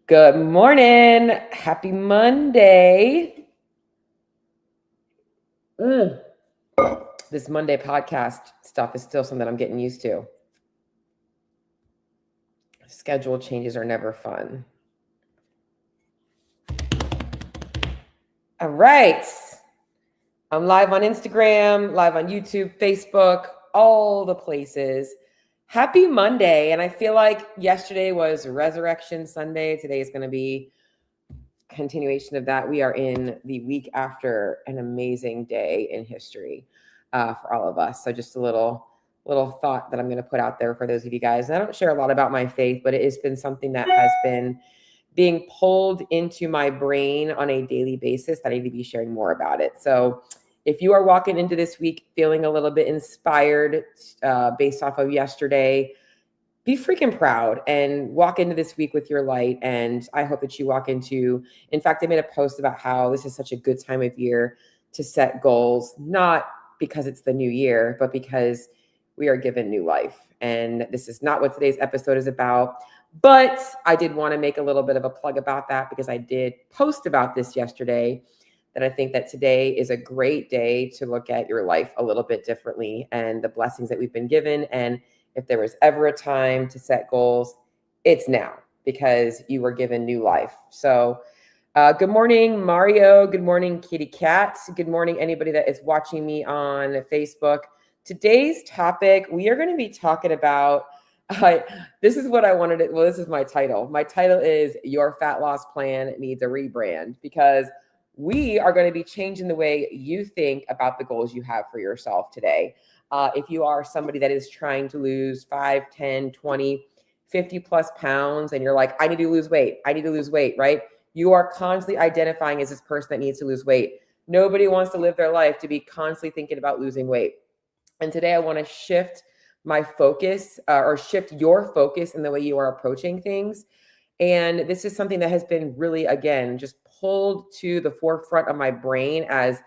Good morning. Happy Monday. Mm. This Monday podcast stuff is still something I'm getting used to. Schedule changes are never fun. All right. I'm live on Instagram, live on YouTube, Facebook, all the places. Happy Monday. And I feel like yesterday was Resurrection Sunday. Today is going to be continuation of that. We are in the week after an amazing day in history for all of us. So just a little thought that I'm going to put out there for those of you guys. And I don't share a lot about my faith, but it has been something that has been being pulled into my brain on a daily basis that I need to be sharing more about it. So if you are walking into this week feeling a little bit inspired based off of yesterday, be freaking proud and walk into this week with your light. And I hope that you walk into, in fact, I made a post about how this is such a good time of year to set goals, not because it's the new year, but because we are given new life. And this is not what today's episode is about. But I did want to make a little bit of a plug about that because I did post about this yesterday, that I think that today is a great day to look at your life a little bit differently and the blessings that we've been given. And if there was ever a time to set goals, it's now because you were given new life. So good morning, Mario. Good morning, Kitty Cat. Good morning, anybody that is watching me on Facebook. Today's topic, we are going to be talking about, this is what I wanted to, well, this is my title. My title is Your Fat Loss Plan Needs a Rebrand, because we are going to be changing the way you think about the goals you have for yourself today. If you are somebody that is trying to lose 5, 10, 20, 50 plus pounds, and you're like, I need to lose weight, right? You are constantly identifying as this person that needs to lose weight. Nobody wants to live their life to be constantly thinking about losing weight. And today I want to shift my focus or shift your focus in the way you are approaching things. And this is something that has been really, again, just pulled to the forefront of my brain as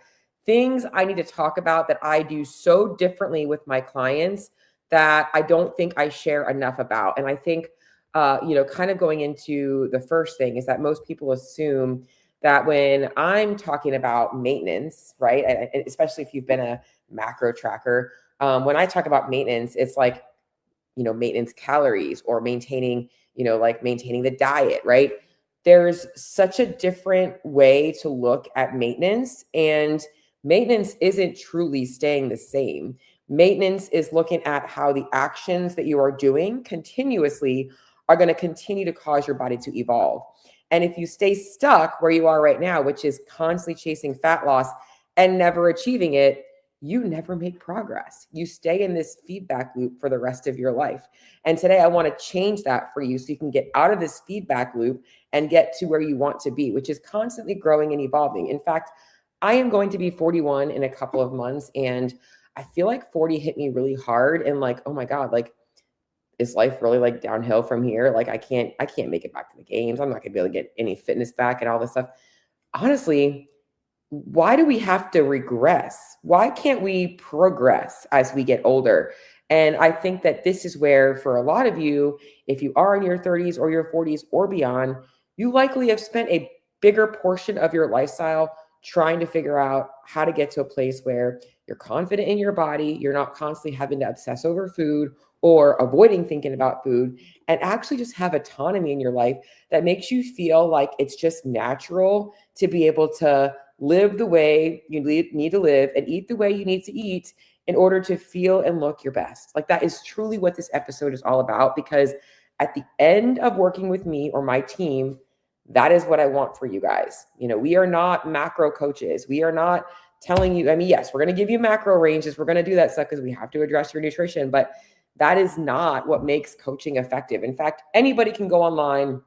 things I need to talk about that I do so differently with my clients that I don't think I share enough about. And I think, kind of going into the first thing is that most people assume that when I'm talking about maintenance, right, and especially if you've been a macro tracker, when I talk about maintenance, it's like, maintenance calories or maintaining, like maintaining the diet, right? There's such a different way to look at maintenance, and maintenance isn't truly staying the same. Maintenance is looking at how the actions that you are doing continuously are going to continue to cause your body to evolve. And if you stay stuck where you are right now, which is constantly chasing fat loss and never achieving it, you never make progress. You stay in this feedback loop for the rest of your life. And today I want to change that for you so you can get out of this feedback loop and get to where you want to be, which is constantly growing and evolving. In fact, I am going to be 41 in a couple of months, and I feel like 40 hit me really hard and like, oh my God, like, is life really like downhill from here? Like I can't make it back to the games. I'm not gonna be able to get any fitness back and all this stuff. Honestly, why do we have to regress? Why can't we progress as we get older? And I think that this is where, for a lot of you, if you are in your 30s or your 40s or beyond, you likely have spent a bigger portion of your lifestyle trying to figure out how to get to a place where you're confident in your body, you're not constantly having to obsess over food or avoiding thinking about food, and actually just have autonomy in your life that makes you feel like it's just natural to be able to live the way you need to live and eat the way you need to eat in order to feel and look your best. Like that is truly what this episode is all about, because at the end of working with me or my team, that is what I want for you guys. We are not macro coaches. We are not telling you, yes, we're going to give you macro ranges. We're going to do that stuff because we have to address your nutrition, but that is not what makes coaching effective. In fact, anybody can go online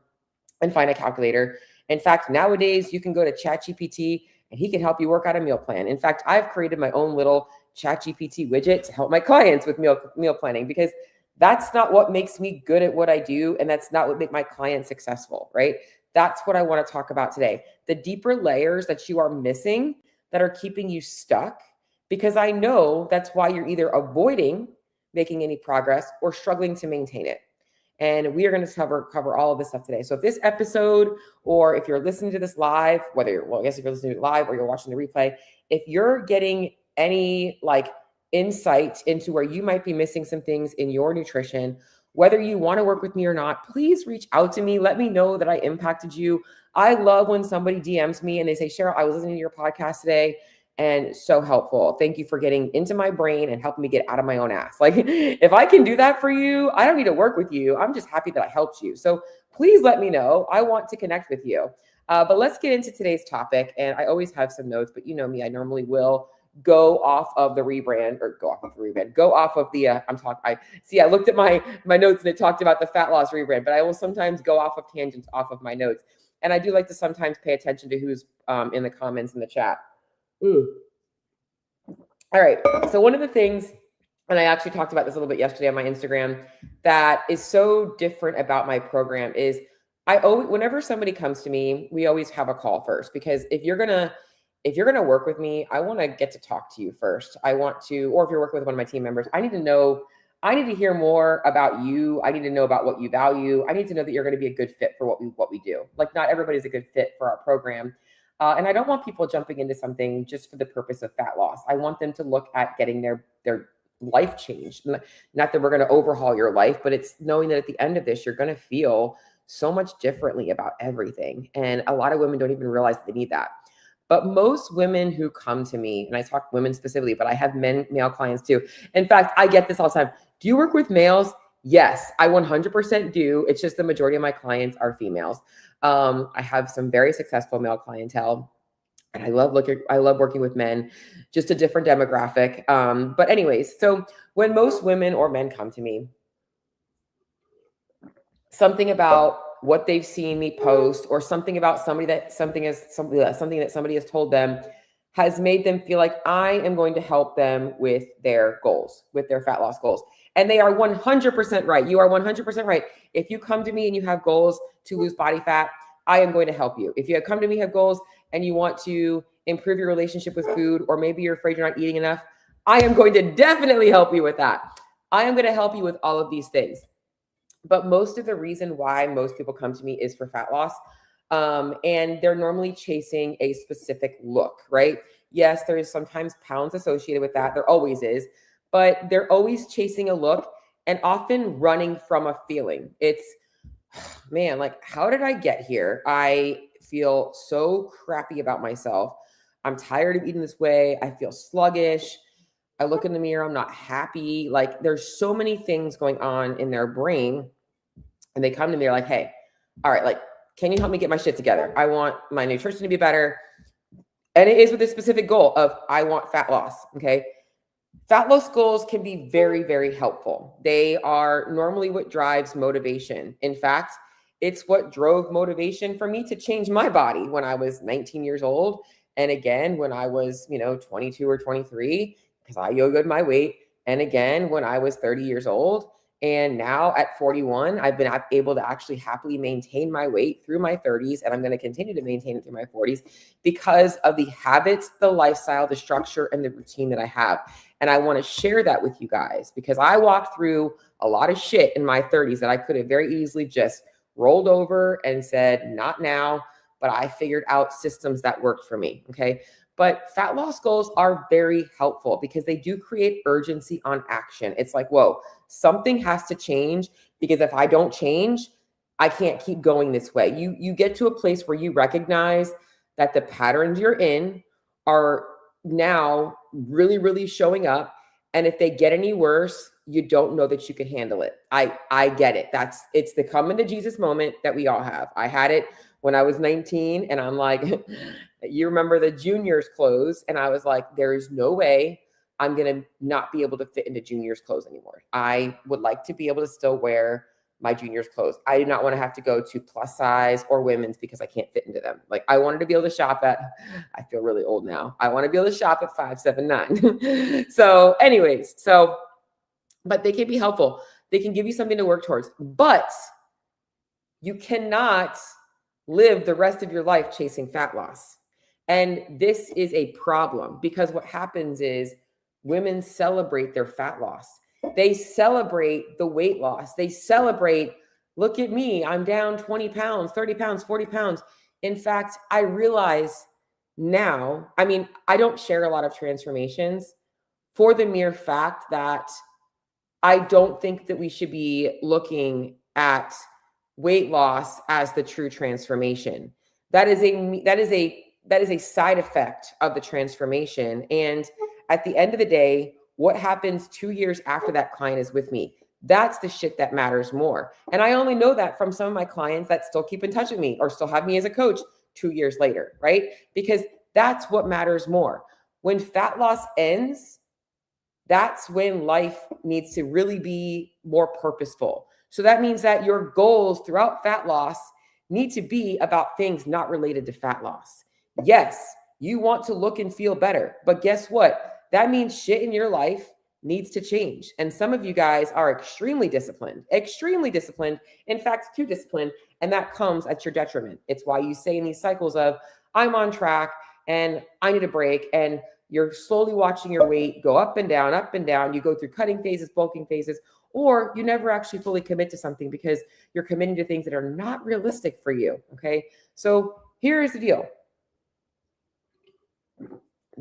and find a calculator. In fact, nowadays you can go to ChatGPT and he can help you work out a meal plan. In fact, I've created my own little ChatGPT widget to help my clients with meal planning, because that's not what makes me good at what I do. And that's not what makes my clients successful, right? That's what I want to talk about today. The deeper layers that you are missing that are keeping you stuck, because I know that's why you're either avoiding making any progress or struggling to maintain it. And we are going to cover all of this stuff today. So if this episode, or if you're listening to this live, I guess if you're listening to it live or you're watching the replay, if you're getting any like insight into where you might be missing some things in your nutrition, whether you want to work with me or not, please reach out to me. Let me know that I impacted you. I love when somebody DMs me and they say, Cheryl, I was listening to your podcast today and so helpful. Thank you for getting into my brain and helping me get out of my own ass. Like, if I can do that for you, I don't need to work with you. I'm just happy that I helped you. So please let me know. I want to connect with you. But let's get into today's topic. And I always have some notes, but you know me, I normally will go off of the I looked at my notes and it talked about the fat loss rebrand, but I will sometimes go off of tangents off of my notes. And I do like to sometimes pay attention to who's in the comments in the chat. All right. So one of the things, and I actually talked about this a little bit yesterday on my Instagram, that is so different about my program is whenever somebody comes to me, we always have a call first, because if you're going to work with me, I want to get to talk to you first. Or if you're working with one of my team members, I need to hear more about you. I need to know about what you value. I need to know that you're going to be a good fit for what we do. Like, not everybody's a good fit for our program. And I don't want people jumping into something just for the purpose of fat loss. I want them to look at getting their life changed. Not that we're going to overhaul your life, but it's knowing that at the end of this, you're going to feel so much differently about everything. And a lot of women don't even realize they need that. But most women who come to me, and I talk women specifically, but I have male clients too. In fact, I get this all the time. Do you work with males? Yes, I 100% do. It's just the majority of my clients are females. I have some very successful male clientele, and I love working with men, just a different demographic. But anyways, so when most women or men come to me, something about what they've seen me post, or something about something that somebody has told them, has made them feel like I am going to help them with their goals, with their fat loss goals. And they are 100% right. You are 100% right. If you come to me and you have goals to lose body fat, I am going to help you. If you come to me, have goals, and you want to improve your relationship with food, or maybe you're afraid you're not eating enough, I am going to definitely help you with that. I am going to help you with all of these things. But most of the reason why most people come to me is for fat loss. And they're normally chasing a specific look, right? Yes, there is sometimes pounds associated with that. There always is. But they're always chasing a look and often running from a feeling. It's, man, like, how did I get here? I feel so crappy about myself. I'm tired of eating this way. I feel sluggish. I look in the mirror, I'm not happy. Like, there's so many things going on in their brain. And they come to me, they're like, hey, all right, like, can you help me get my shit together? I want my nutrition to be better. And it is with a specific goal of, I want fat loss. Okay. Fat loss goals can be very, very helpful. They are normally what drives motivation. In fact, it's what drove motivation for me to change my body when I was 19 years old. And again, when I was, 22 or 23, because I yo-yoed my weight. And again, when I was 30 years old. And now at 41, I've been able to actually happily maintain my weight through my 30s. And I'm going to continue to maintain it through my 40s because of the habits, the lifestyle, the structure, and the routine that I have. And I want to share that with you guys because I walked through a lot of shit in my 30s that I could have very easily just rolled over and said, not now, but I figured out systems that worked for me. Okay. But fat loss goals are very helpful because they do create urgency on action. It's like, whoa, something has to change, because if I don't change, I can't keep going this way. You get to a place where you recognize that the patterns you're in are now really, really showing up. And if they get any worse, you don't know that you can handle it. I get it. It's the come into Jesus moment that we all have. I had it when I was 19 and I'm like, you remember the juniors clothes. And I was like, there is no way I'm going to not be able to fit into juniors clothes anymore. I would like to be able to still wear my juniors clothes. I do not want to have to go to plus size or women's because I can't fit into them. Like, I wanted to be able to shop at, I feel really old now. I want to be able to shop at 5'7", 9". So anyways, but they can be helpful. They can give you something to work towards, but you cannot live the rest of your life chasing fat loss. And this is a problem because what happens is women celebrate their fat loss. They celebrate the weight loss. They celebrate Look at me. I'm down 20 pounds, 30 pounds, 40 pounds. In fact, I realize now, I mean, I don't share a lot of transformations for the mere fact that I don't think that we should be looking at weight loss as the true transformation. That is a side effect of the transformation. And at the end of the day, what happens 2 years after that client is with me? That's the shit that matters more. And I only know that from some of my clients that still keep in touch with me or still have me as a coach 2 years later, right? Because that's what matters more. When fat loss ends, that's when life needs to really be more purposeful. So that means that your goals throughout fat loss need to be about things not related to fat loss. Yes, you want to look and feel better, but guess what? That means shit in your life needs to change. And some of you guys are extremely disciplined, in fact, too disciplined, and that comes at your detriment. It's why you say in these cycles of, I'm on track and I need a break, and you're slowly watching your weight go up and down, up and down. You go through cutting phases, bulking phases, or you never actually fully commit to something because you're committing to things that are not realistic for you, okay? So here's the deal.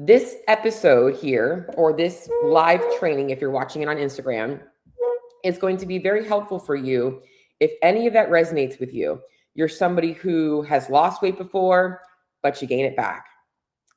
This episode here, or this live training, if you're watching it on Instagram, is going to be very helpful for you if any of that resonates with you. You're somebody who has lost weight before, but you gain it back.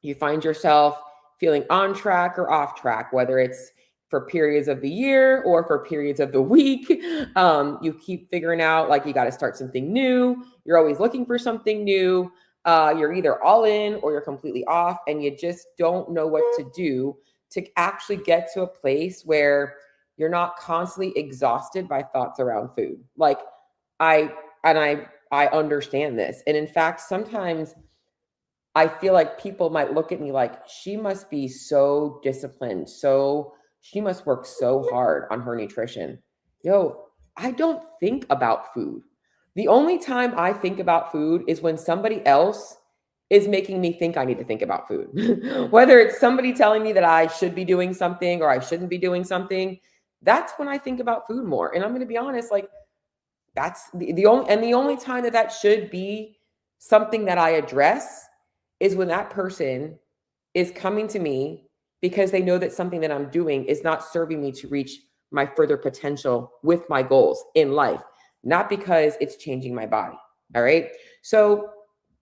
You find yourself feeling on track or off track, whether it's for periods of the year or for periods of the week. You keep figuring out like you got to start something new. You're always looking for something new. You're either all in or you're completely off, and you just don't know what to do to actually get to a place where you're not constantly exhausted by thoughts around food. Like I understand this. And in fact, sometimes I feel like people might look at me like, she must be so disciplined. So she must work so hard on her nutrition. Yo, I don't think about food. The only time I think about food is when somebody else is making me think I need to think about food. Whether it's somebody telling me that I should be doing something or I shouldn't be doing something, that's when I think about food more. And I'm going to be honest, like that's the only time that should be something that I address is when that person is coming to me because they know that something that I'm doing is not serving me to reach my further potential with my goals in life, not because it's changing my body. All right. So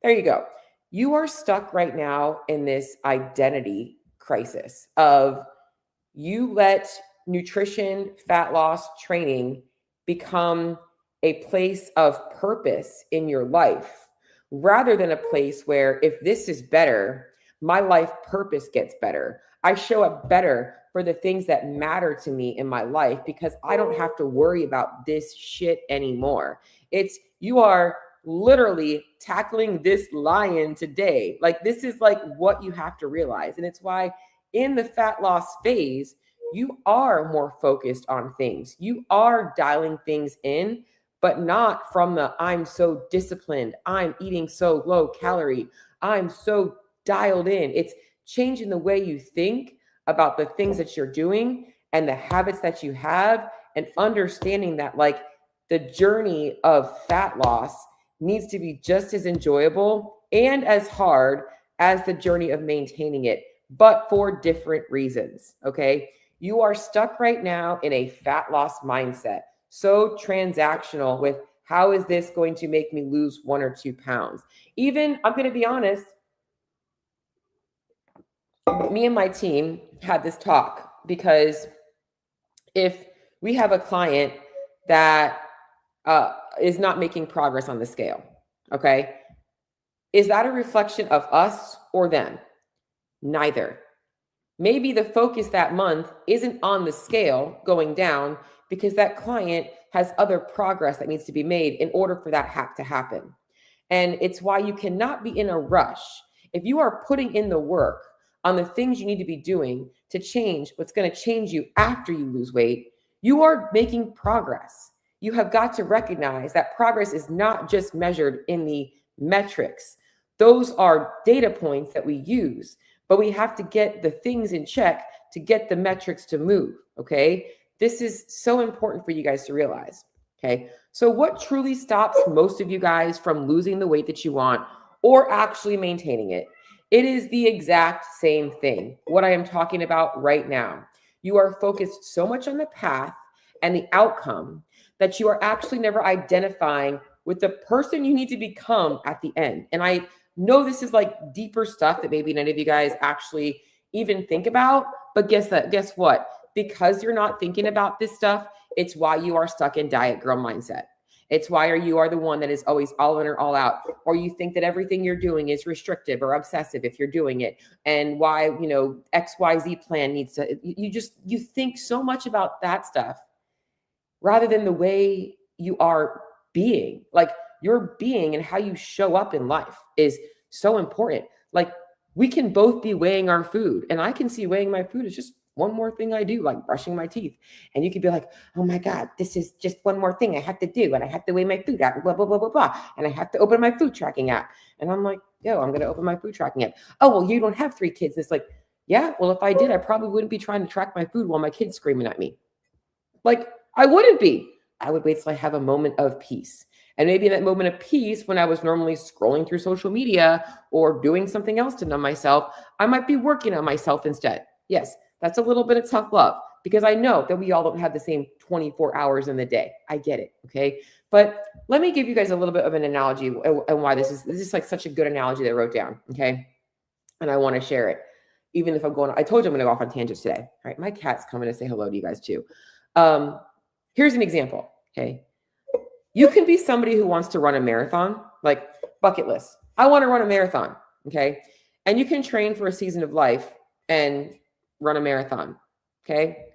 there you go. You are stuck right now in this identity crisis of you let nutrition, fat loss training become a place of purpose in your life, rather than a place where if this is better, my life purpose gets better. I show up better for the things that matter to me in my life because I don't have to worry about this shit anymore. It's you are literally tackling this lion today. Like this is like what you have to realize. And it's why in the fat loss phase, you are more focused on things. You are dialing things in, but not from the I'm so disciplined, I'm eating so low calorie, I'm so dialed in. It's changing the way you think about the things that you're doing and the habits that you have, and understanding that like the journey of fat loss needs to be just as enjoyable and as hard as the journey of maintaining it, but for different reasons. Okay. You are stuck right now in a fat loss mindset. So transactional with how is this going to make me lose 1 or 2 pounds? Even, I'm going to be honest, me and my team had this talk because if we have a client that is not making progress on the scale, okay, is that a reflection of us or them? Neither. Maybe the focus that month isn't on the scale going down because that client has other progress that needs to be made in order for that to happen. And it's why you cannot be in a rush. If you are putting in the work on the things you need to be doing to change what's going to change you after you lose weight, you are making progress. You have got to recognize that progress is not just measured in the metrics. Those are data points that we use, but we have to get the things in check to get the metrics to move, okay? This is so important for you guys to realize. Okay. So what truly stops most of you guys from losing the weight that you want or actually maintaining it? It is the exact same thing. What I am talking about right now. You are focused so much on the path and the outcome that you are actually never identifying with the person you need to become at the end. And I know this is like deeper stuff that maybe none of you guys actually even think about, but guess what? Because you're not thinking about this stuff, it's why you are stuck in diet girl mindset. It's why you are the one that is always all in or all out, or you think that everything you're doing is restrictive or obsessive if you're doing it, and why, XYZ plan needs to, you think so much about that stuff rather than the way you are being. Like, your being and how you show up in life is so important. Like, we can both be weighing our food, and I can see weighing my food as just one more thing I do, like brushing my teeth. And you could be like, oh my God, this is just one more thing I have to do. And I have to weigh my food out, blah, blah, blah, blah, blah. And I have to open my food tracking app. And I'm like, yo, I'm going to open my food tracking app. Oh, well, you don't have 3 kids. And it's like, yeah, well, if I did, I probably wouldn't be trying to track my food while my kid's screaming at me. Like, I wouldn't be. I would wait till I have a moment of peace. And maybe in that moment of peace, when I was normally scrolling through social media or doing something else to numb myself, I might be working on myself instead. Yes, that's a little bit of tough love, because I know that we all don't have the same 24 hours in the day. I get it. Okay. But let me give you guys a little bit of an analogy and why this is like such a good analogy that I wrote down. Okay. And I want to share it. Even if I told you I'm going to go off on tangents today. All right. My cat's coming to say hello to you guys too. Here's an example. Okay. You can be somebody who wants to run a marathon, like bucket list. I want to run a marathon. Okay. And you can train for a season of life and run a marathon. Okay.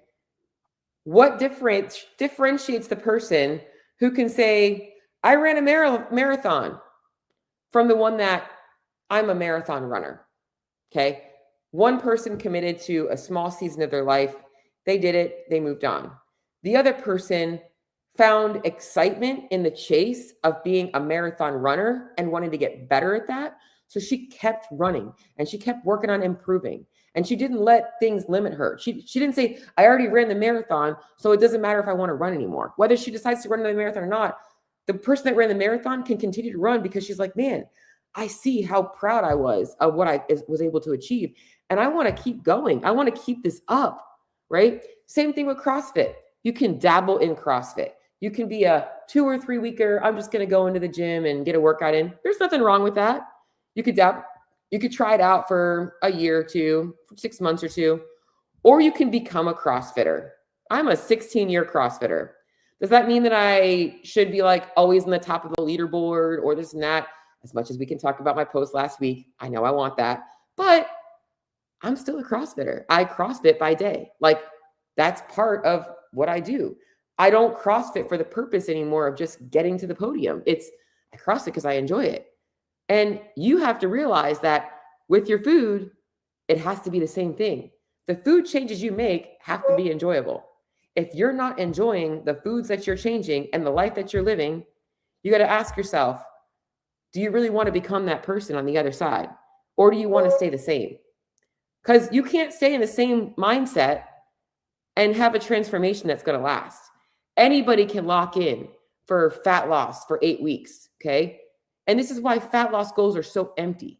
What differentiates the person who can say, I ran a marathon, from the one that I'm a marathon runner? Okay. One person committed to a small season of their life. They did it. They moved on. The other person found excitement in the chase of being a marathon runner and wanted to get better at that. So she kept running and she kept working on improving, and she didn't let things limit her. She didn't say, I already ran the marathon, so it doesn't matter if I want to run anymore. Whether she decides to run the marathon or not, the person that ran the marathon can continue to run because she's like, man, I see how proud I was of what I was able to achieve. And I want to keep going. I want to keep this up, right? Same thing with CrossFit. You can dabble in CrossFit. You can be a 2 or 3 weeker. I'm just going to go into the gym and get a workout in. There's nothing wrong with that. You could dabble. You could try it out for a year or two, for 6 months or two, or you can become a CrossFitter. I'm a 16-year CrossFitter. Does that mean that I should be like always in the top of the leaderboard or this and that? As much as we can talk about my post last week, I know I want that, but I'm still a CrossFitter. I CrossFit by day. Like, that's part of what I do. I don't CrossFit for the purpose anymore of just getting to the podium. I CrossFit because I enjoy it. And you have to realize that with your food, it has to be the same thing. The food changes you make have to be enjoyable. If you're not enjoying the foods that you're changing and the life that you're living, you got to ask yourself, do you really want to become that person on the other side? Or do you want to stay the same? Because you can't stay in the same mindset and have a transformation that's going to last. Anybody can lock in for fat loss for 8 weeks, okay? And this is why fat loss goals are so empty.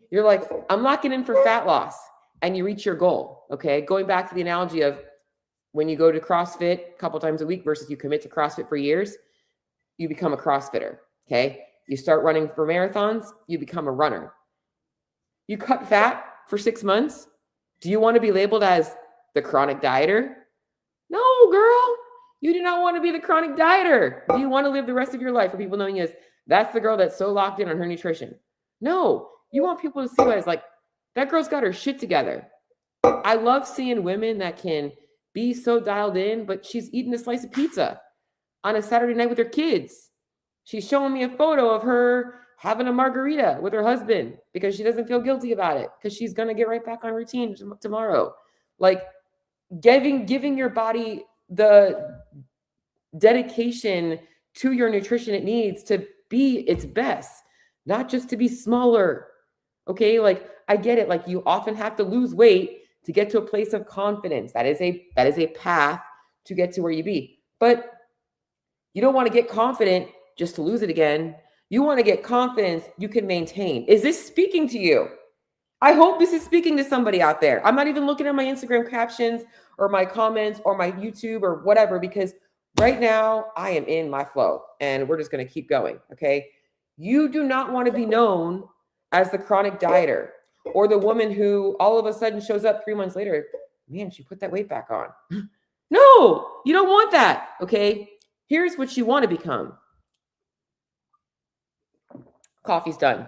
You're like, I'm locking in for fat loss, and you reach your goal, okay? Going back to the analogy of when you go to CrossFit a couple times a week versus you commit to CrossFit for years, you become a CrossFitter, okay? You start running for marathons, you become a runner. You cut fat for 6 months. Do you want to be labeled as the chronic dieter? No, girl. You do not want to be the chronic dieter. Do you want to live the rest of your life for people knowing you as that's the girl that's so locked in on her nutrition? No, you want people to see you as like, that girl's got her shit together. I love seeing women that can be so dialed in, but she's eating a slice of pizza on a Saturday night with her kids. She's showing me a photo of her having a margarita with her husband because she doesn't feel guilty about it because she's going to get right back on routine tomorrow. Like, giving your body the dedication to your nutrition it needs to be its best, not just to be smaller. Okay. Like, I get it. Like, you often have to lose weight to get to a place of confidence. That is a path to get to where you be. But You don't want to get confident just to lose it again. You want to get confidence you can maintain. Is this speaking to you? I hope this is speaking to somebody out there. I'm not even looking at my Instagram captions or my comments or my YouTube or whatever, because right now I am in my flow and we're just going to keep going. Okay. You do not want to be known as the chronic dieter or the woman who all of a sudden shows up 3 months later. Man, she put that weight back on. No, you don't want that. Okay. Here's what you want to become. Coffee's done.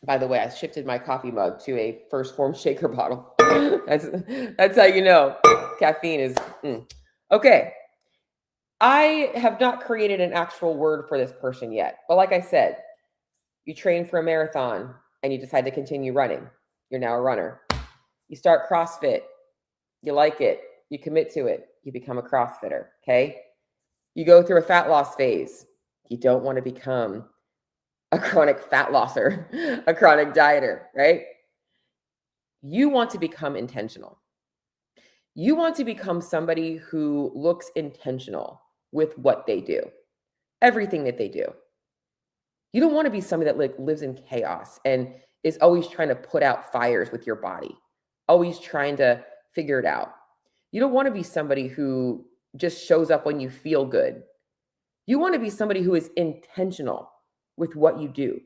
By the way, I shifted my coffee mug to a First Form shaker bottle. That's how you know caffeine is. Okay. I have not created an actual word for this person yet. But like I said, you train for a marathon and you decide to continue running. You're now a runner. You start CrossFit. You like it. You commit to it. You become a CrossFitter. Okay. You go through a fat loss phase. You don't want to become a chronic fat losser, a chronic dieter, right? You want to become intentional. You want to become somebody who looks intentional with what they do, everything that they do. You don't want to be somebody that lives in chaos and is always trying to put out fires with your body, always trying to figure it out. You don't want to be somebody who just shows up when you feel good. You want to be somebody who is intentional with what you do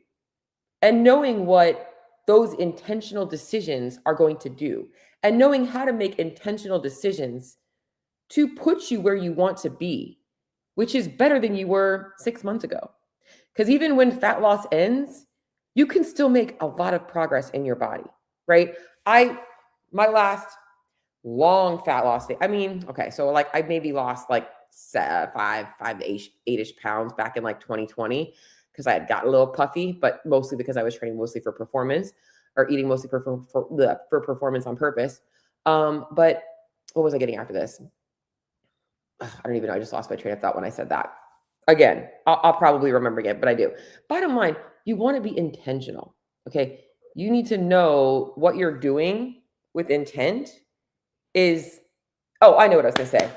and knowing what those intentional decisions are going to do and knowing how to make intentional decisions to put you where you want to be, which is better than you were 6 months ago. Because even when fat loss ends, you can still make a lot of progress in your body, right? My last long fat loss phase, so like I maybe lost like 5 to 8-ish pounds back in like 2020 because I had gotten a little puffy, but mostly because I was training mostly for performance or eating mostly for performance on purpose. But what was I getting after this? I don't even know. I just lost my train of thought when I said that. Again, I'll probably remember again, but I do. Bottom line, you want to be intentional, okay? You need to know what you're doing with intent is, I know what I was going to say.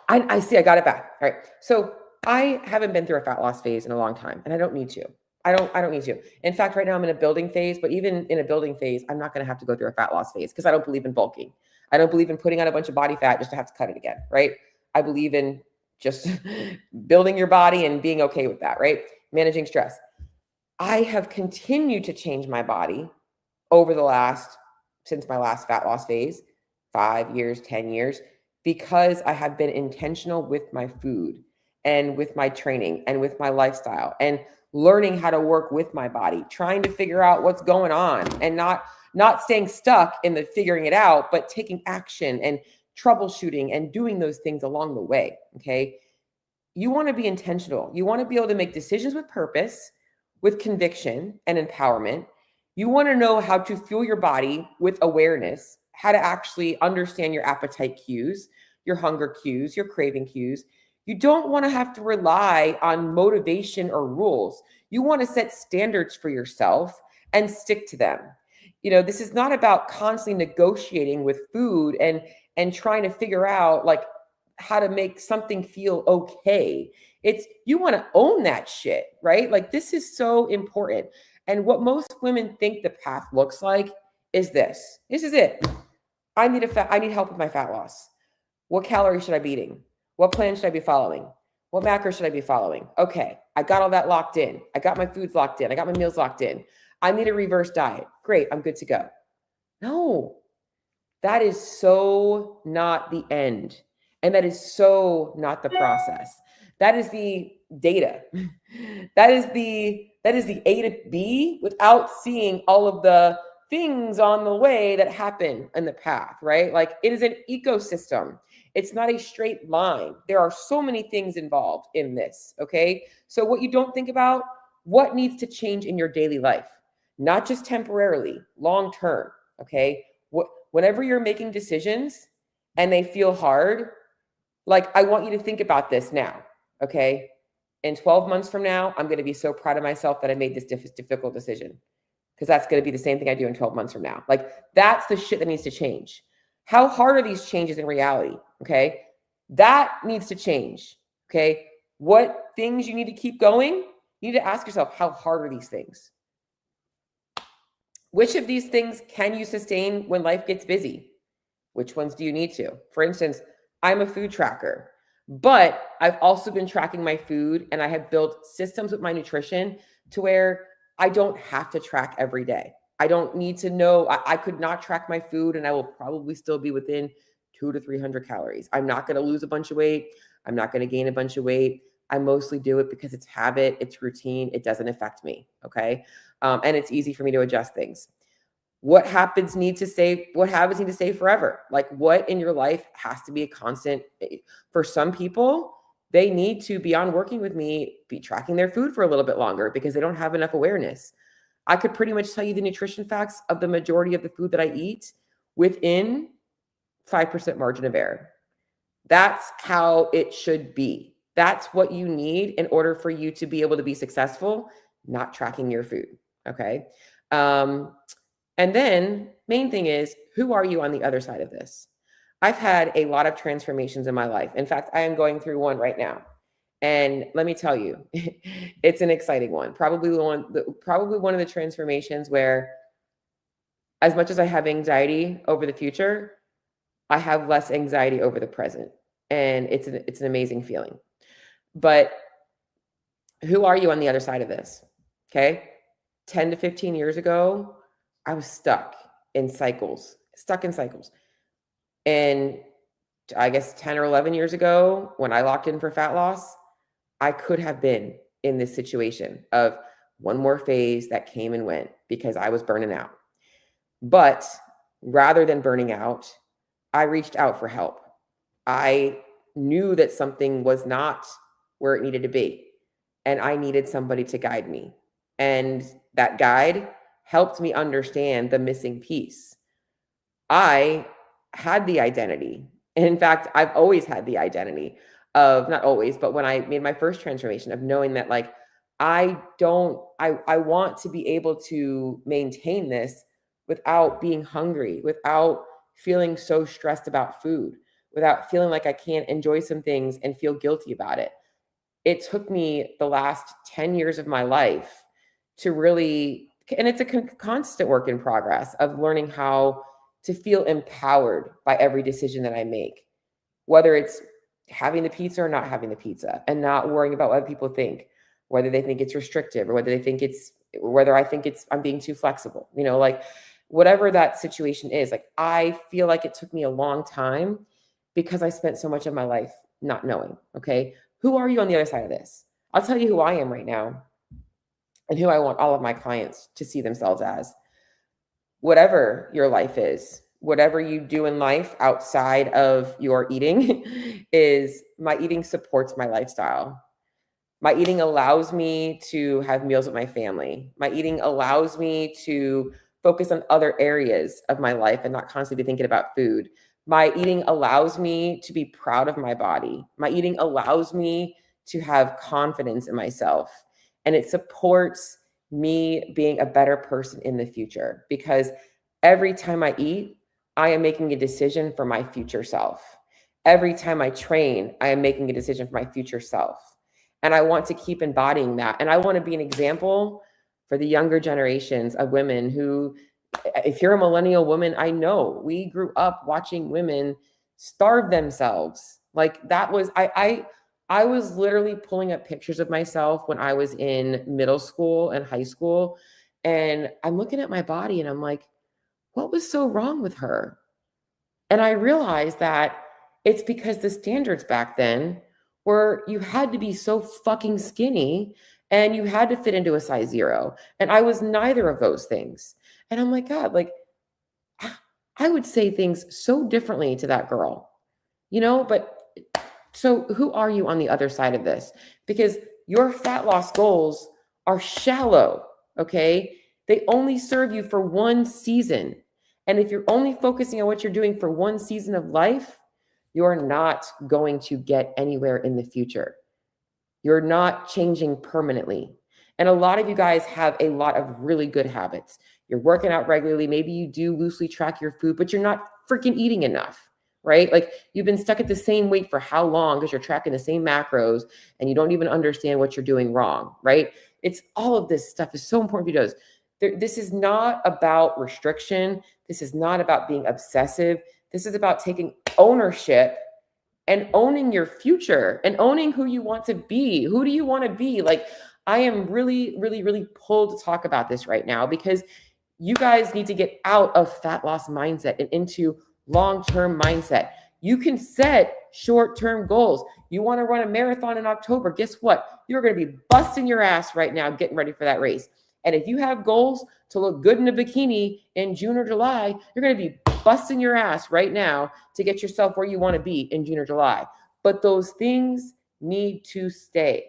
I see, I got it back. All right. So I haven't been through a fat loss phase in a long time, and I don't need to. I don't need to. In fact, right now I'm in a building phase, but even in a building phase, I'm not going to have to go through a fat loss phase because I don't believe in bulking. I don't believe in putting on a bunch of body fat just to have to cut it again, right? I believe in just building your body and being okay with that, right? Managing stress. I have continued to change my body since my last fat loss phase, 5 years, 10 years, because I have been intentional with my food and with my training and with my lifestyle and learning how to work with my body, trying to figure out what's going on and not staying stuck in the figuring it out, but taking action and troubleshooting and doing those things along the way. Okay. You want to be intentional. You want to be able to make decisions with purpose, with conviction and empowerment. You want to know how to fuel your body with awareness, how to actually understand your appetite cues, your hunger cues, your craving cues. You don't want to have to rely on motivation or rules. You want to set standards for yourself and stick to them. This is not about constantly negotiating with food and trying to figure out like how to make something feel okay. It's you want to own that shit, right? Like this is so important. And what most women think the path looks like is this. This is it. I need help with my fat loss. What calories should I be eating? What plan should I be following? What macros should I be following? Okay, I got all that locked in. I got my foods locked in. I got my meals locked in. I need a reverse diet. Great, I'm good to go. No, that is so not the end. And that is so not the process. That is the data. That is the A to B without seeing all of the things on the way that happen in the path, right? Like it is an ecosystem. It's not a straight line. There are so many things involved in this, okay? So what you don't think about, what needs to change in your daily life, not just temporarily, long term, okay? Whenever you're making decisions and they feel hard, like I want you to think about this now, okay? In 12 months from now, I'm going to be so proud of myself that I made this difficult decision because that's going to be the same thing I do in 12 months from now. Like that's the shit that needs to change. How hard are these changes in reality? Okay. That needs to change. Okay. What things you need to keep going? You need to ask yourself, how hard are these things? Which of these things can you sustain when life gets busy? Which ones do you need to? For instance, I'm a food tracker, but I've also been tracking my food, and I have built systems with my nutrition to where I don't have to track every day. I don't need to know. I could not track my food and I will probably still be within 200 to 300 calories. I'm not going to lose a bunch of weight. I'm not going to gain a bunch of weight. I mostly do it because it's habit, it's routine, it doesn't affect me. Okay. And it's easy for me to adjust things. What habits need to stay forever? Like, what in your life has to be a constant? For some people, they need to, beyond working with me, be tracking their food for a little bit longer because they don't have enough awareness. I could pretty much tell you the nutrition facts of the majority of the food that I eat within 5% margin of error. That's how it should be. That's what you need in order for you to be able to be successful, not tracking your food. Okay. And then main thing is, who are you on the other side of this? I've had a lot of transformations in my life. In fact, I am going through one right now. And let me tell you, it's an exciting one. Probably one of the transformations where, as much as I have anxiety over the future, I have less anxiety over the present. And it's an amazing feeling. But who are you on the other side of this? Okay. 10 to 15 years ago, I was stuck in cycles. And I guess 10 or 11 years ago, when I locked in for fat loss, I could have been in this situation of one more phase that came and went because I was burning out. But rather than burning out, I reached out for help. I knew that something was not where it needed to be, and I needed somebody to guide me. And that guide helped me understand the missing piece. I had the identity. And in fact, I've always had the identity of, not always, but when I made my first transformation, of knowing that, like, I want to be able to maintain this without being hungry, without feeling so stressed about food, without feeling like I can't enjoy some things and feel guilty about it. It took me the last 10 years of my life to really, and it's a constant work in progress of learning how to feel empowered by every decision that I make, whether it's having the pizza or not having the pizza, and not worrying about what other people think, whether they think it's restrictive or whether I think I'm being too flexible, like whatever that situation is. Like, I feel like it took me a long time because I spent so much of my life not knowing. Okay. Who are you on the other side of this? I'll tell you who I am right now and who I want all of my clients to see themselves as. Whatever your life is, whatever you do in life outside of your eating, my eating supports my lifestyle. My eating allows me to have meals with my family. My eating allows me to focus on other areas of my life and not constantly be thinking about food. My eating allows me to be proud of my body. My eating allows me to have confidence in myself. And it supports me being a better person in the future, because every time I eat, I am making a decision for my future self. Every time I train, I am making a decision for my future self. And I want to keep embodying that. And I want to be an example for the younger generations of women who, if you're a millennial woman, I know we grew up watching women starve themselves. Like, that was, I was literally pulling up pictures of myself when I was in middle school and high school. And I'm looking at my body and I'm like, what was so wrong with her? And I realized that it's because the standards back then were, you had to be so fucking skinny and you had to fit into a size 0. And I was neither of those things. And I'm like, God, like, I would say things so differently to that girl, but so who are you on the other side of this? Because your fat loss goals are shallow, okay? They only serve you for one season. And if you're only focusing on what you're doing for one season of life, you're not going to get anywhere in the future. You're not changing permanently. And a lot of you guys have a lot of really good habits. You're working out regularly. Maybe you do loosely track your food, but you're not freaking eating enough. right? Like you've been stuck at the same weight for how long because you're tracking the same macros and you don't even understand what you're doing wrong, right? It's all of this stuff is so important for you. This is not about restriction. This is not about being obsessive. This is about taking ownership and owning your future and owning who you want to be. Who do you want to be? Like, I am really, really, really pulled to talk about this right now because you guys need to get out of fat loss mindset and into long-term mindset. You can set short-term goals. You want to run a marathon in October. Guess what? You're going to be busting your ass right now getting ready for that race. And if you have goals to look good in a bikini in June or July, you're going to be busting your ass right now to get yourself where you want to be in June or July. But those things need to stay.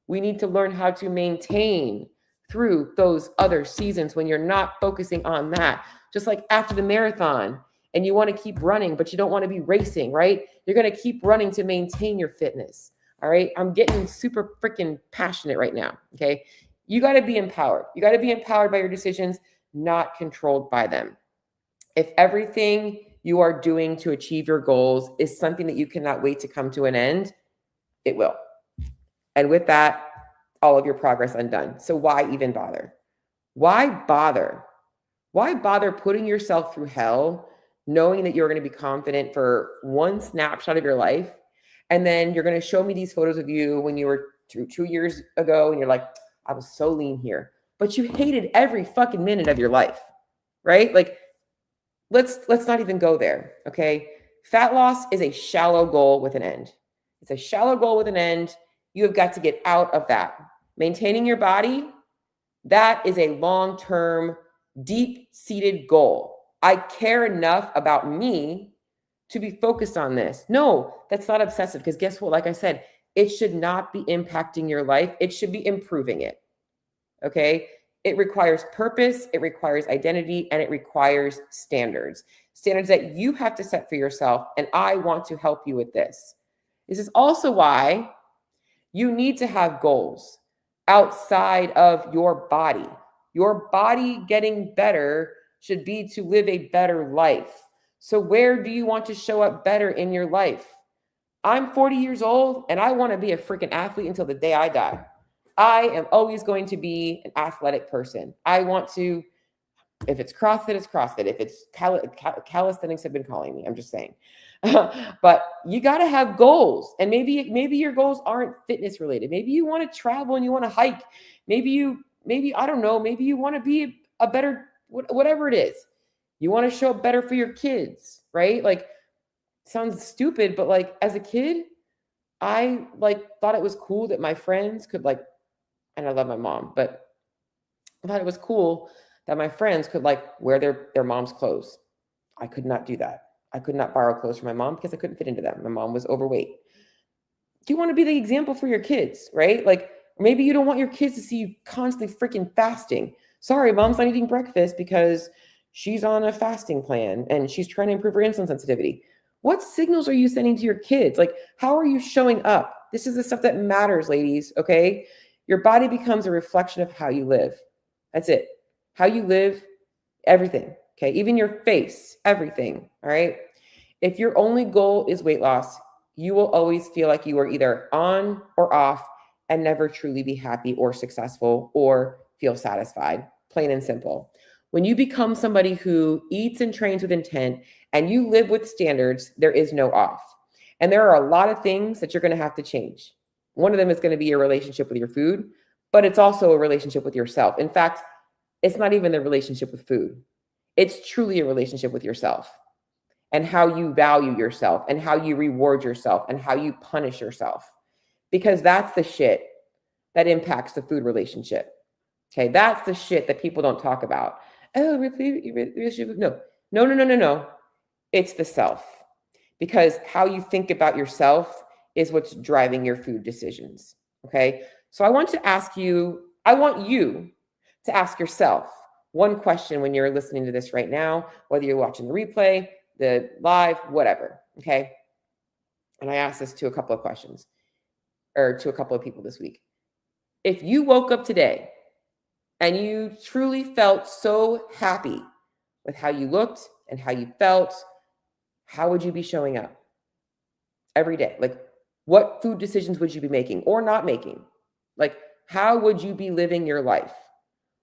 We need to learn how to maintain through those other seasons when you're not focusing on that. Just like after the marathon and you want to keep running, but you don't want to be racing, right? You're going to keep running to maintain your fitness. All right. I'm getting super freaking passionate right now. Okay. You got to be empowered. You got to be empowered by your decisions, not controlled by them. If everything you are doing to achieve your goals is something that you cannot wait to come to an end, it will. And with that, all of your progress undone. So why even bother? Why bother? Why bother putting yourself through hell knowing that you're going to be confident for one snapshot of your life? And then you're going to show me these photos of you when you were 2 years ago and you're like, I was so lean here, but you hated every fucking minute of your life, right? Like, let's not even go there, okay? Fat loss is a shallow goal with an end. It's a shallow goal with an end. You have got to get out of that. Maintaining your body, that is a long-term, deep-seated goal. I care enough about me to be focused on this. No, that's not obsessive because guess what? Like I said, it should not be impacting your life. It should be improving it, okay? It requires purpose, it requires identity, and it requires standards. Standards that you have to set for yourself, and I want to help you with this. This is also why you need to have goals outside of your body. Your body getting better should be to live a better life. So where do you want to show up better in your life? I'm 40 years old, and I want to be a freaking athlete until the day I die. I am always going to be an athletic person. I want to, if it's CrossFit, it's CrossFit. If it's calisthenics have been calling me, I'm just saying. But you got to have goals. And maybe your goals aren't fitness related. Maybe you want to travel and you want to hike. Maybe, I don't know, maybe you want to be a better, whatever it is. You want to show up better for your kids, right? Like, sounds stupid, but like as a kid, I like thought it was cool that my friends could like, and I love my mom, but I thought it was cool that my friends could like wear their mom's clothes. I could not do that. I could not borrow clothes from my mom because I couldn't fit into them. My mom was overweight. Do you want to be the example for your kids, right? Like maybe you don't want your kids to see you constantly freaking fasting. Sorry, mom's not eating breakfast because she's on a fasting plan and she's trying to improve her insulin sensitivity. What signals are you sending to your kids? Like, how are you showing up? This is the stuff that matters, ladies, okay? Your body becomes a reflection of how you live. That's it. How you live, everything, okay? Even your face, everything, all right? If your only goal is weight loss, you will always feel like you are either on or off and never truly be happy or successful or feel satisfied, plain and simple. When you become somebody who eats and trains with intent and you live with standards, there is no off. And there are a lot of things that you're going to have to change. One of them is going to be your relationship with your food, but it's also a relationship with yourself. In fact, it's not even the relationship with food. It's truly a relationship with yourself and how you value yourself and how you reward yourself and how you punish yourself. Because that's the shit that impacts the food relationship. Okay, that's the shit that people don't talk about. Oh, no. It's the self. Because how you think about yourself is what's driving your food decisions. Okay, so I want you to ask yourself one question when you're listening to this right now, whether you're watching the replay, the live, whatever. Okay, and I asked this to a couple of questions or to a couple of people this week. If you woke up today and you truly felt so happy with how you looked and how you felt, how would you be showing up every day? Like, what food decisions would you be making or not making? Like, how would you be living your life?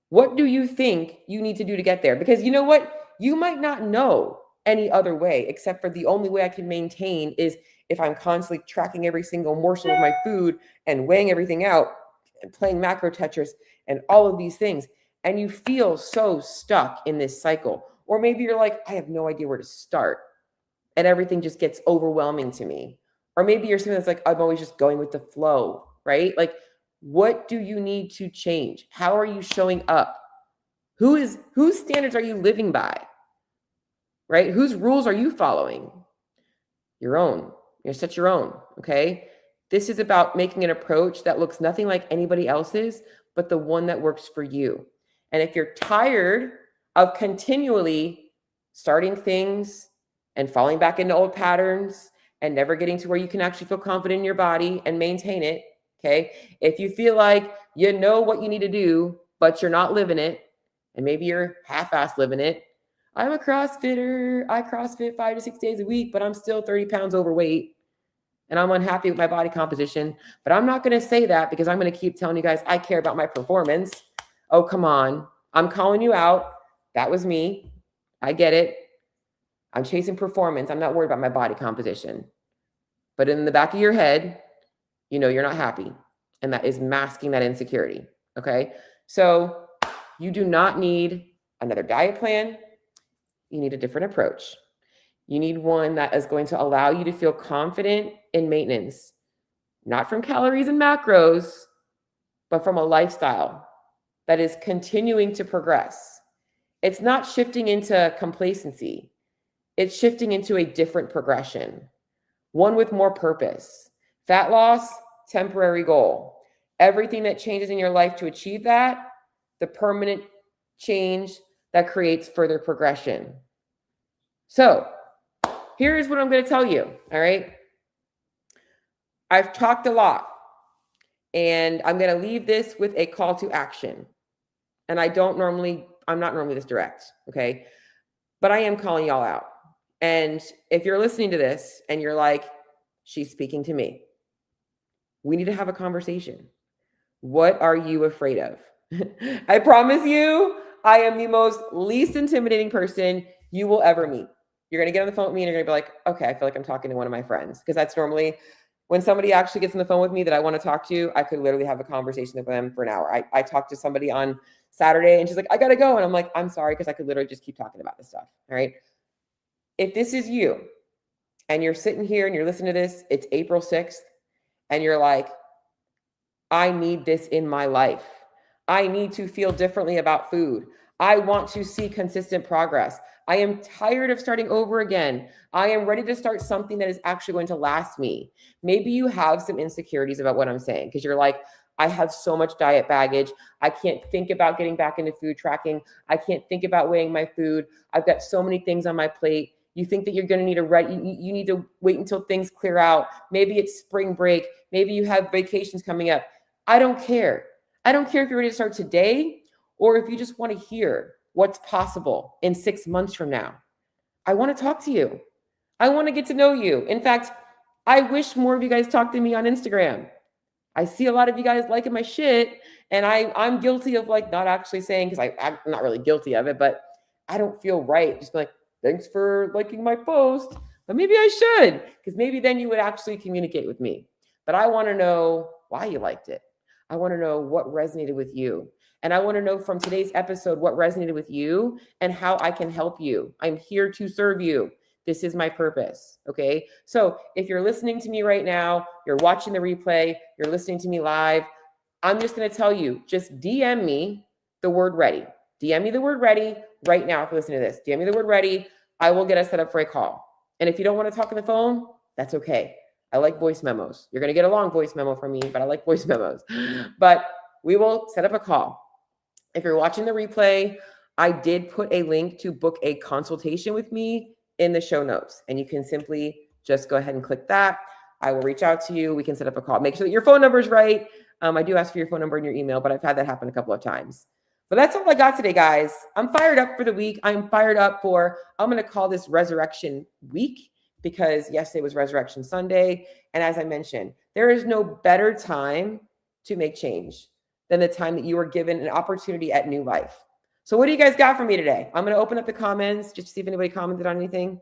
What do you think you need to do to get there? Because you know what? You might not know any other way, except for the only way I can maintain is if I'm constantly tracking every single morsel of my food and weighing everything out and playing macro Tetris and all of these things. And you feel so stuck in this cycle. Or maybe you're like, I have no idea where to start. And everything just gets overwhelming to me. Or maybe you're someone that's like, I'm always just going with the flow, right? Like, what do you need to change? How are you showing up? Whose standards are you living by? Right? Whose rules are you following? Your own. You set your own, okay? This is about making an approach that looks nothing like anybody else's, but the one that works for you. And if you're tired of continually starting things and falling back into old patterns and never getting to where you can actually feel confident in your body and maintain it, okay? If you feel like you know what you need to do, but you're not living it, and maybe you're half-assed living it. I'm a CrossFitter. I CrossFit 5 to 6 days a week, but I'm still 30 pounds overweight and I'm unhappy with my body composition. But I'm not going to say that because I'm going to keep telling you guys I care about my performance. Oh, come on. I'm calling you out. That was me. I get it. I'm chasing performance. I'm not worried about my body composition. But in the back of your head, you know you're not happy. And that is masking that insecurity. Okay? So you do not need another diet plan. You need a different approach. You need one that is going to allow you to feel confident in maintenance, not from calories and macros, but from a lifestyle that is continuing to progress. It's not shifting into complacency. It's shifting into a different progression, one with more purpose. Fat loss, temporary goal. Everything that changes in your life to achieve that, the permanent change that creates further progression. So here's what I'm going to tell you, all right? I've talked a lot, and I'm going to leave this with a call to action. And I'm not normally this direct, okay? But I am calling y'all out. And if you're listening to this and you're like, she's speaking to me, we need to have a conversation. What are you afraid of? I promise you, I am the most least intimidating person you will ever meet. You're going to get on the phone with me and you're going to be like, okay, I feel like I'm talking to one of my friends. Because that's normally when somebody actually gets on the phone with me that I want to talk to, I could literally have a conversation with them for an hour. I talked to somebody on Saturday and she's like, I got to go. And I'm like, I'm sorry, because I could literally just keep talking about this stuff. All right. If this is you and you're sitting here and you're listening to this, it's April 6th and you're like, I need this in my life. I need to feel differently about food. I want to see consistent progress. I am tired of starting over again. I am ready to start something that is actually going to last me. Maybe you have some insecurities about what I'm saying because you're like, I have so much diet baggage. I can't think about getting back into food tracking. I can't think about weighing my food. I've got so many things on my plate. You think that you're going to need you need to wait until things clear out. Maybe it's spring break. Maybe you have vacations coming up. I don't care. I don't care if you're ready to start today or if you just want to hear what's possible in 6 months from now. I want to talk to you. I want to get to know you. In fact, I wish more of you guys talk to me on Instagram. I see a lot of you guys liking my shit, and I'm guilty of like not actually saying, because I'm not really guilty of it, but I don't feel right. Just like, thanks for liking my post, but maybe I should, because maybe then you would actually communicate with me. But I want to know why you liked it. I want to know what resonated with you. And I want to know from today's episode what resonated with you and how I can help you. I'm here to serve you. This is my purpose. Okay. So if you're listening to me right now, you're watching the replay, you're listening to me live, I'm just going to tell you, just DM me the word ready. DM me the word ready right now. If you listen to this, DM me the word ready. I will get us set up for a call. And if you don't want to talk on the phone, that's okay. I like voice memos. You're going to get a long voice memo from me, but I like voice memos. But we will set up a call. If you're watching the replay, I did put a link to book a consultation with me in the show notes. And you can simply just go ahead and click that. I will reach out to you. We can set up a call. Make sure that your phone number is right. I do ask for your phone number and your email, but I've had that happen a couple of times. But that's all I got today, guys. I'm fired up for the week. I'm fired up for, I'm going to call this Resurrection Week. because yesterday was Resurrection Sunday. And as I mentioned, there is no better time to make change than the time that you are given an opportunity at New Life. So what do you guys got for me today? I'm going to open up the comments just to see if anybody commented on anything.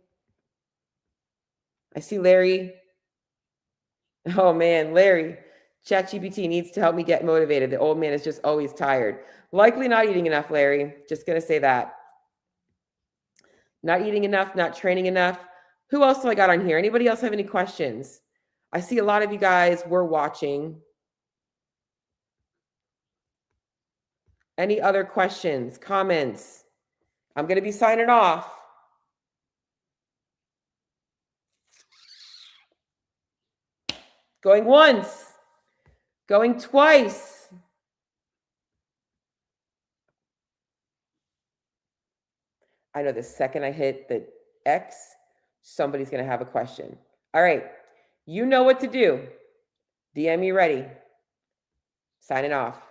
I see Larry. Oh man, Larry, ChatGPT needs to help me get motivated. The old man is just always tired. Likely not eating enough, Larry. Just going to say that. Not eating enough, not training enough. Who else do I got on here? Anybody else have any questions? I see a lot of you guys were watching. Any other questions, comments? I'm going to be signing off. Going once, going twice. I know the second I hit the X, somebody's going to have a question. All right. You know what to do. DM me ready. Signing off.